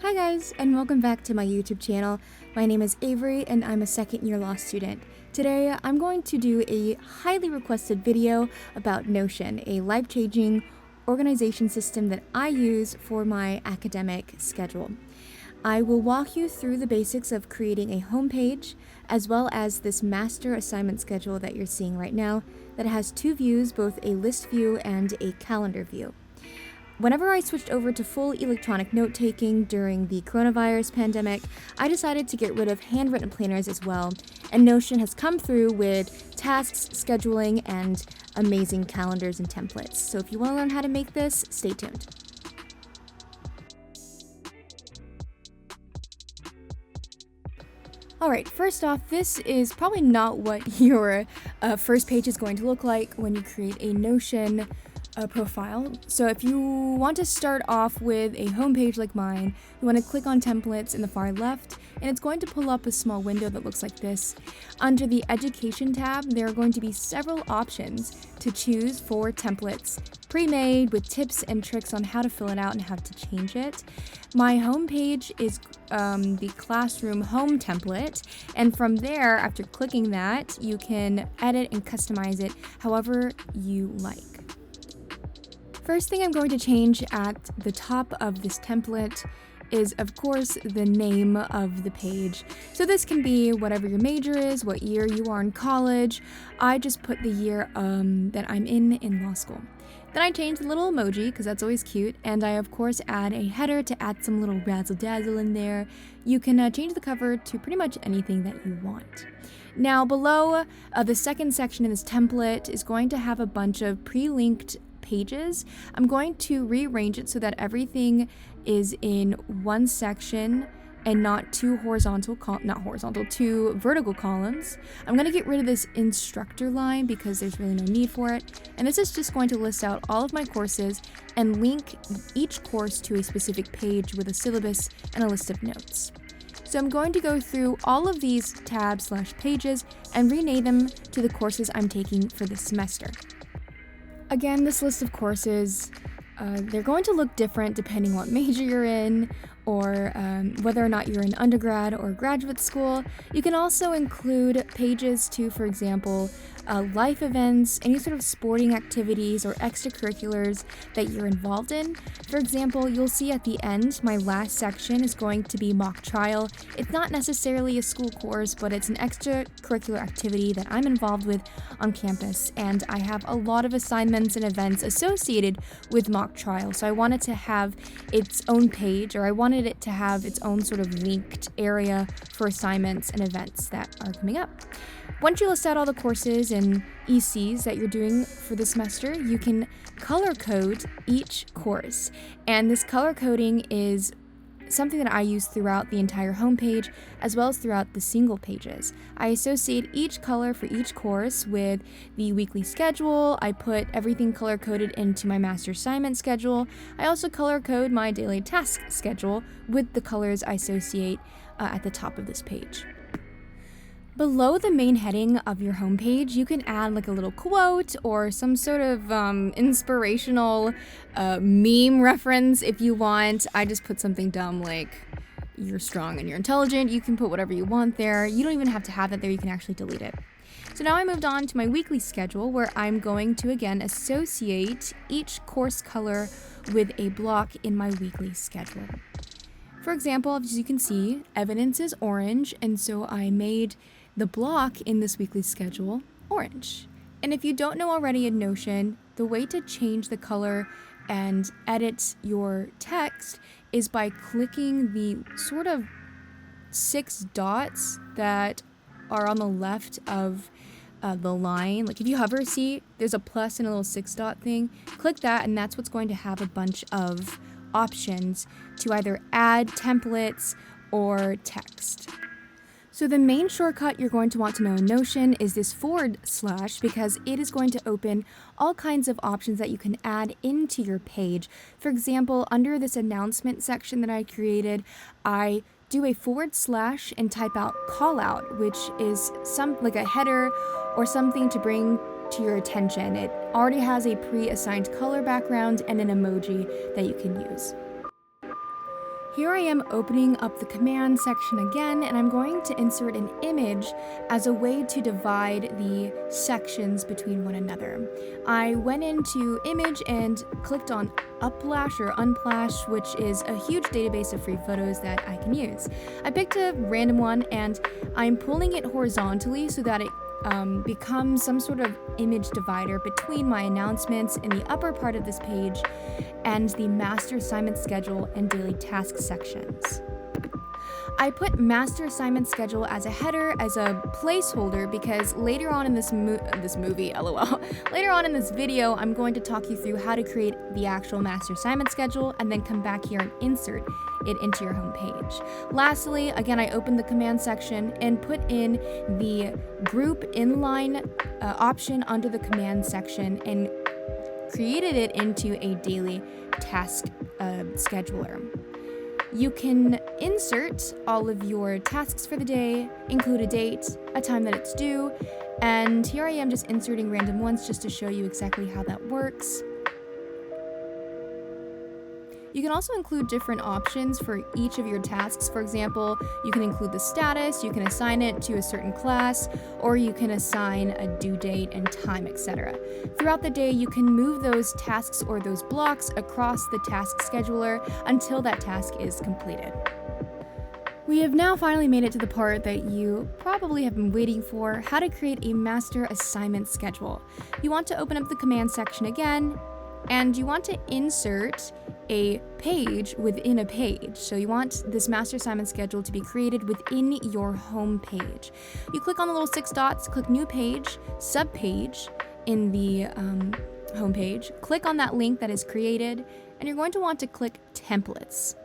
Hi guys, and welcome back to my YouTube channel. My name is Avery, and I'm a second-year law student. Today, I'm going to do a highly requested video about Notion, a life-changing organization system that I use for my academic schedule. I will walk you through the basics of creating a homepage, as well as this master assignment schedule that you're seeing right now that has two views, both a list view and a calendar view. Whenever I switched over to full electronic note-taking during the coronavirus pandemic, I decided to get rid of handwritten planners as well, and Notion has come through with tasks, scheduling, and amazing calendars and templates. So if you want to learn how to make this, stay tuned. Alright, first off, this is probably not what your first page is going to look like when you create a Notion profile. So if you want to start off with a homepage like mine, you want to click on templates in the far left, and it's going to pull up a small window that looks like this. Under the education tab, there are going to be several options to choose for templates, pre-made with tips and tricks on how to fill it out and how to change it. My homepage is the classroom home template, and from there, after clicking that, you can edit and customize it however you like. First thing I'm going to change at the top of this template is, of course, the name of the page. So this can be whatever your major is, what year you are in college. I just put the year that I'm in law school. Then I change the little emoji, because that's always cute, and I, of course, add a header to add some little razzle-dazzle in there. You can change the cover to pretty much anything that you want. Now, below, the second section in this template is going to have a bunch of pre-linked pages. I'm going to rearrange it so that everything is in one section and not two vertical columns. I'm going to get rid of this instructor line because there's really no need for it. And this is just going to list out all of my courses and link each course to a specific page with a syllabus and a list of notes. So I'm going to go through all of these tabs/pages and rename them to the courses I'm taking for this semester. Again, this list of courses, they're going to look different depending what major you're in or whether or not you're in undergrad or graduate school. You can also include pages to, for example, life events, any sort of sporting activities or extracurriculars that you're involved in. For example, you'll see at the end, my last section is going to be mock trial. It's not necessarily a school course, but it's an extracurricular activity that I'm involved with on campus, and I have a lot of assignments and events associated with mock trial. So I wanted to have its own page, or I wanted it to have its own sort of linked area for assignments and events that are coming up. Once you list out all the courses and ECs that you're doing for the semester, you can color code each course. And this color coding is something that I use throughout the entire homepage, as well as throughout the single pages. I associate each color for each course with the weekly schedule. I put everything color coded into my master assignment schedule. I also color code my daily task schedule with the colors I associate at the top of this page. Below the main heading of your homepage, you can add like a little quote or some sort of inspirational meme reference if you want. I just put something dumb like, you're strong and you're intelligent. You can put whatever you want there. You don't even have to have that there. You can actually delete it. So now I moved on to my weekly schedule, where I'm going to, again, associate each course color with a block in my weekly schedule. For example, as you can see, evidence is orange, and so I made the block in this weekly schedule orange. And if you don't know already in Notion, the way to change the color and edit your text is by clicking the sort of 6 dots that are on the left of the line. Like if you hover, see, there's a plus and a little 6 dot thing. Click that, and that's what's going to have a bunch of options to either add templates or text. So the main shortcut you're going to want to know in Notion is this / because it is going to open all kinds of options that you can add into your page. For example, under this announcement section that I created, I do a / and type out call out, which is like a header or something to bring to your attention. It already has a pre-assigned color background and an emoji that you can use. Here I am opening up the command section again, and I'm going to insert an image as a way to divide the sections between one another. I went into image and clicked on Uplash or Unplash, which is a huge database of free photos that I can use. I picked a random one and I'm pulling it horizontally so that it becomes some sort of image divider between my announcements in the upper part of this page and the master assignment schedule and daily task sections. I put master assignment schedule as a header, as a placeholder, because later on in this movie, lol, later on in this video, I'm going to talk you through how to create the actual master assignment schedule and then come back here and insert it into your home page. Lastly, again, I opened the command section and put in the group inline option under the command section and created it into a daily task scheduler. You can insert all of your tasks for the day, include a date, a time that it's due, and here I am just inserting random ones just to show you exactly how that works. You can also include different options for each of your tasks. For example, you can include the status, you can assign it to a certain class, or you can assign a due date and time, etc. Throughout the day, you can move those tasks or those blocks across the task scheduler until that task is completed. We have now finally made it to the part that you probably have been waiting for, how to create a master assignment schedule. You want to open up the command section again, and you want to insert a page within a page. So you want this master assignment schedule to be created within your home page. You click on the little 6 dots, click new page, subpage in the home page, click on that link that is created, and you're going to want to click templates.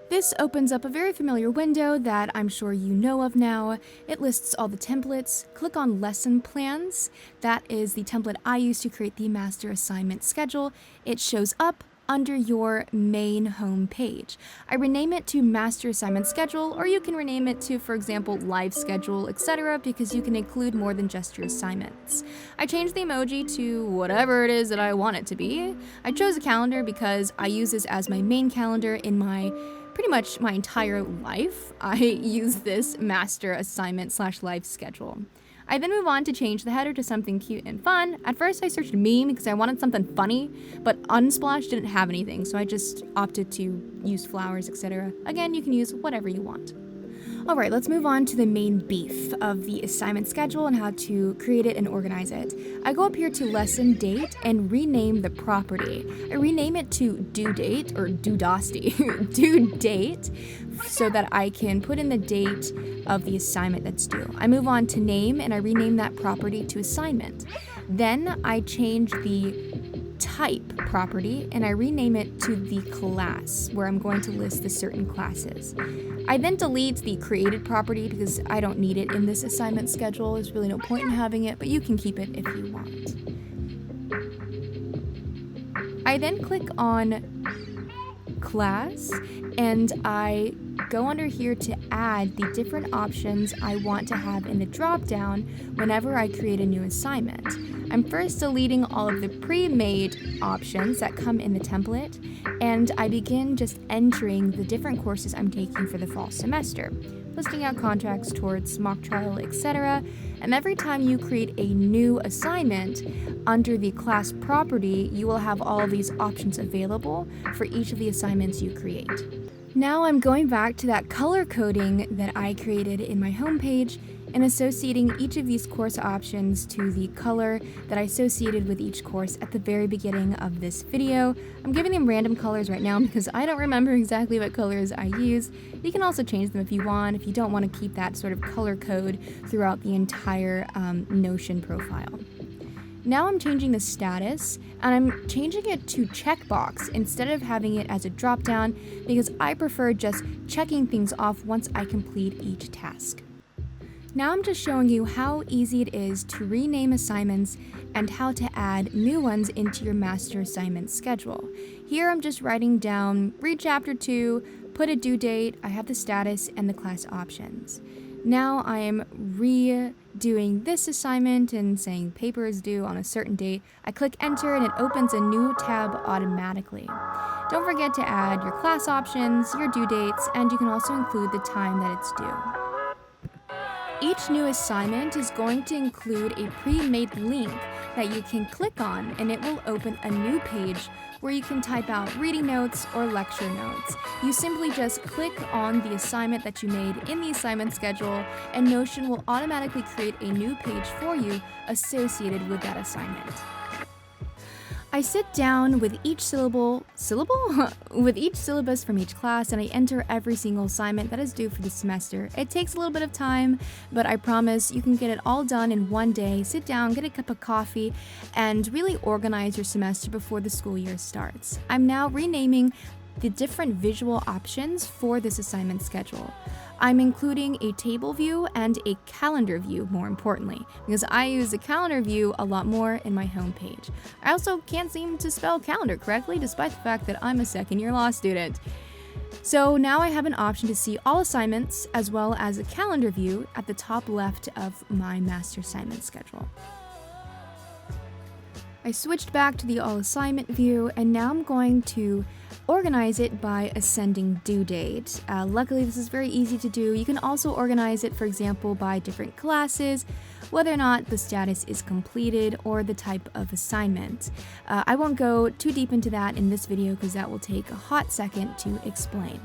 This opens up a very familiar window that I'm sure you know of now. It lists all the templates. Click on lesson plans. That is the template I use to create the master assignment schedule. It shows up under your main home page. I rename it to master assignment schedule, or you can rename it to, for example, live schedule, etc., because you can include more than just your assignments. I changed the emoji to whatever it is that I want it to be. I chose a calendar because I use this as my main calendar in pretty much my entire life. I use this master assignment / live schedule. I then move on to change the header to something cute and fun. At first I searched meme because I wanted something funny, but Unsplash didn't have anything, so I just opted to use flowers, etc. Again, you can use whatever you want. Alright, let's move on to the main beef of the assignment schedule and how to create it and organize it. I go up here to lesson date and rename the property. I rename it to due date, or dudosty, due date, so that I can put in the date of the assignment that's due. I move on to name and I rename that property to assignment. Then I change the type property and I rename it to the class, where I'm going to list the certain classes. I then delete the created property because I don't need it in this assignment schedule. There's really no point in having it, but you can keep it if you want. I then click on class and I go under here to add the different options I want to have in the drop down whenever I create a new assignment. I'm first deleting all of the pre-made options that come in the template, and I begin just entering the different courses I'm taking for the fall semester, listing out contracts towards mock trial, etc. And every time you create a new assignment under the class property, you will have all of these options available for each of the assignments you create. Now I'm going back to that color coding that I created in my homepage and associating each of these course options to the color that I associated with each course at the very beginning of this video. I'm giving them random colors right now because I don't remember exactly what colors I use. You can also change them if you want, if you don't want to keep that sort of color code throughout the entire Notion profile. Now I'm changing the status, and I'm changing it to checkbox instead of having it as a drop-down because I prefer just checking things off once I complete each task. Now I'm just showing you how easy it is to rename assignments and how to add new ones into your master assignment schedule. Here I'm just writing down read chapter 2, put a due date, I have the status and the class options. Now I am redoing this assignment and saying paper is due on a certain date. I click enter and it opens a new tab automatically. Don't forget to add your class options, your due dates, and you can also include the time that it's due. Each new assignment is going to include a pre-made link that you can click on, and it will open a new page where you can type out reading notes or lecture notes. You simply just click on the assignment that you made in the assignment schedule, and Notion will automatically create a new page for you associated with that assignment. I sit down with each with each syllabus from each class, and I enter every single assignment that is due for the semester. It takes a little bit of time, but I promise you can get it all done in one day. Sit down, get a cup of coffee, and really organize your semester before the school year starts. I'm now renaming the different visual options for this assignment schedule. I'm including a table view and a calendar view, more importantly, because I use the calendar view a lot more in my homepage. I also can't seem to spell calendar correctly, despite the fact that I'm a second-year law student. So now I have an option to see all assignments, as well as a calendar view at the top left of my master assignment schedule. I switched back to the all assignment view, and now I'm going to organize it by ascending due date. Luckily, this is very easy to do. You can also organize it, for example, by different classes, whether or not the status is completed, or the type of assignment. I won't go too deep into that in this video because that will take a hot second to explain.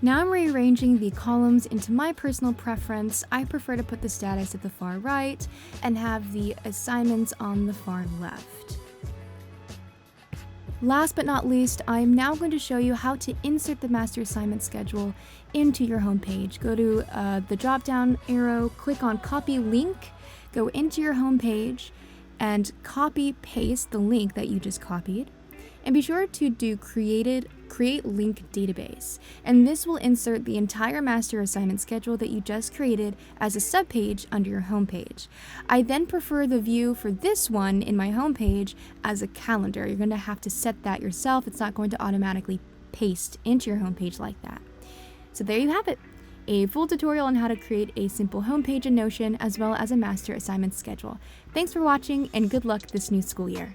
Now I'm rearranging the columns into my personal preference. I prefer to put the status at the far right and have the assignments on the far left. Last but not least, I'm now going to show you how to insert the master assignment schedule into your homepage. Go to the drop-down arrow, click on Copy Link, go into your homepage, and copy-paste the link that you just copied. And be sure to do Create Link Database, and this will insert the entire master assignment schedule that you just created as a subpage under your homepage. I then prefer the view for this one in my homepage as a calendar. You're going to have to set that yourself. It's not going to automatically paste into your homepage like that. So there you have it, a full tutorial on how to create a simple homepage in Notion as well as a master assignment schedule. Thanks for watching, and good luck this new school year.